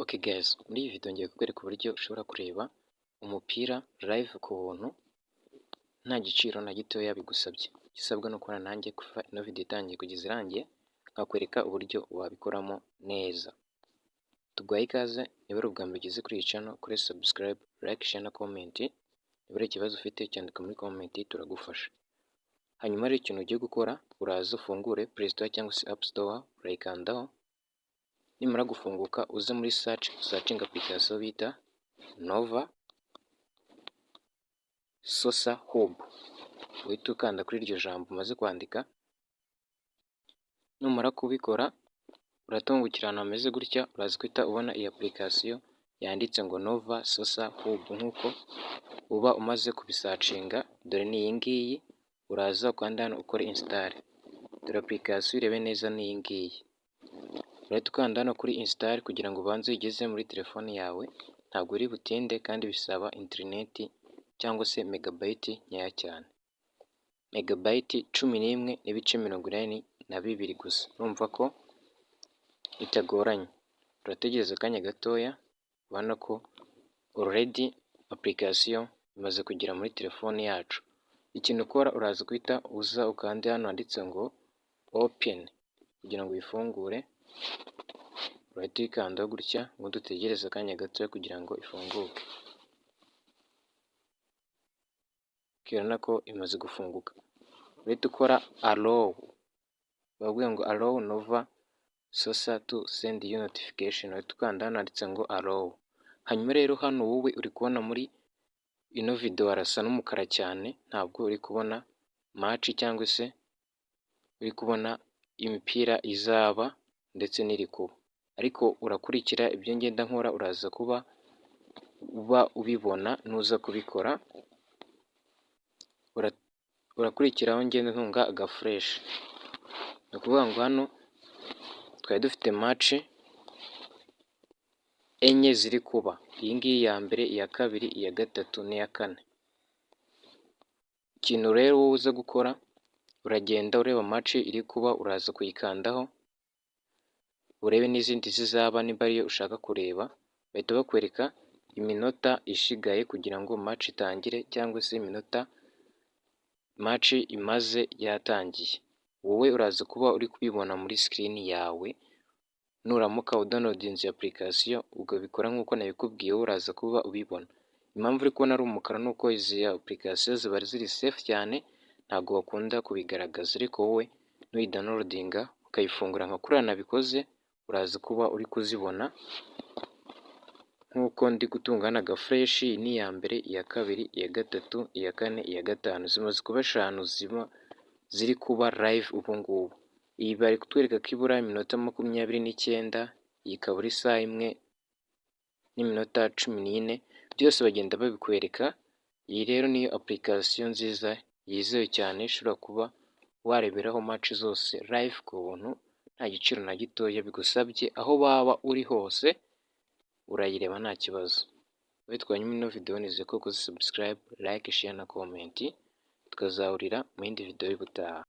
Okay guys, muri iyi video ngiye kukwereka uburyo ushobora kureba umupira live ku buntu nta giciro na gitoya bigusabye. Gisabwa no kubana nanjye kuva ino video itangiye kugeza irangiye, nkakwereka uburyo wabikoramo neza. Tuguhaye ikaze, niba ari ubwa mbere ugeze kuri iyi channel, kuri subscribe, like, share na comment. Niba ari ikibazo ufite cyandika muri comment turagufasha. Hanyuma rero ikintu ugiye gukora, uraza ufungure Play Store cyangwa se App Store, urayikandaho. Nimara gufunguka uze muri searching application bita Nova Sosa Hub. Uhita ukanda kuri iryo jambo umaze kwandika. Numara kubikora uratungukira ahantu hameze gutya, uraza guhita ubona iyi application yanditse ngo Nova Sosa Hub. Nkuko uba umaze kubisacinga, dore ni iyi ngiyi, uraza ukanda hano ukore install. Dore application irebe neza ni iyi ngiyi. Urahita ukanda hano kuri install kugira ngo ubanze uyigeze muri telefone yawe. Ntabwo uri butinde kandi bisaba internet cyangwa se megabyte nkeya cyane. Megabyte 11.82 gusa. Urumva ko bitagoranye. Urategereza akanya gatoya, ubona ko already application imaze kugera muri telefone yacu. Ikintu ukora, uraza guhita uza ukande hano handitse ngo open kugira ngo uyifungure. Urahita uyikandaho gutya ngo dutegereze akanya gatoya kugira ngo ifunguke. Ukibona ko imaze gufunguka, urahita ukora allow. Bavuga ngo allow Nova Sosa to send you notification. Urahita ukanda hano handitse ngo allow. Hanyuma rero hano wowe uri kubona muri ino video harasa n'umukara cyane, ntabwo uri kubona match cyangwa se uri kubona imipira izaba ndetse n'iri kuba, ariko urakurikira ibyo ngenda nkora, uraza kuba ubibona nuza kubikora. Urakurikiraho ngenda ntunga agafresh. Ni ukuvuga ngo hano twari dufite match enye ziri kuba, iyi ngiyi ya mbere, iya kabiri, iya gatatu n'iya kane. Ikintu rero wowe uza gukora, uragenda ureba match iri kuba, uraza kuyikandaho urebe n'izindi zizaba niba ariyo ushaka kureba. Bahita bakwereka iminota ishigaye kugira ngo match itangire cyangwa se iminota match imaze yatangiye. Wowe uraza kuba uri kubibona muri screen yawe. Nuramuka udownloadinze application ugabikora nk'uko nabikubwiye, uraza kuba ubibona. Impamvu uri kubona ari umukara nuko izi application ziba ziri safe cyane, ntabwo bakunda kubigaragaza, ariko wowe nuyidownloadinga ukayifungura nka kuriya nabikoze, uraza kuba uri kuzibona nk'uko ndi gutungana agafresh. Ni iya mbere, iya kabiri, iya gatatu, iya kane, iya gatanu, zimaze kuba 5 ziba ziri kuba live ubu ngubu. Iyi bari kutwereka ko ibura iminota 29, iyi ikabura isaha 1 n'iminota 14, byose bagenda babikwereka. Iyi rero niyo application nziza yizewe cyane, ishobora kuba wareberaho match zose live ku buntu nta giciro na gitoya bigusabye. Aho waba uri hose urayireba nta kibazo. Witwanye muri ino video, nizeye ko ukoze subscribe, like, share na comment. Tukazahurira mu yindi video y'ubutaha.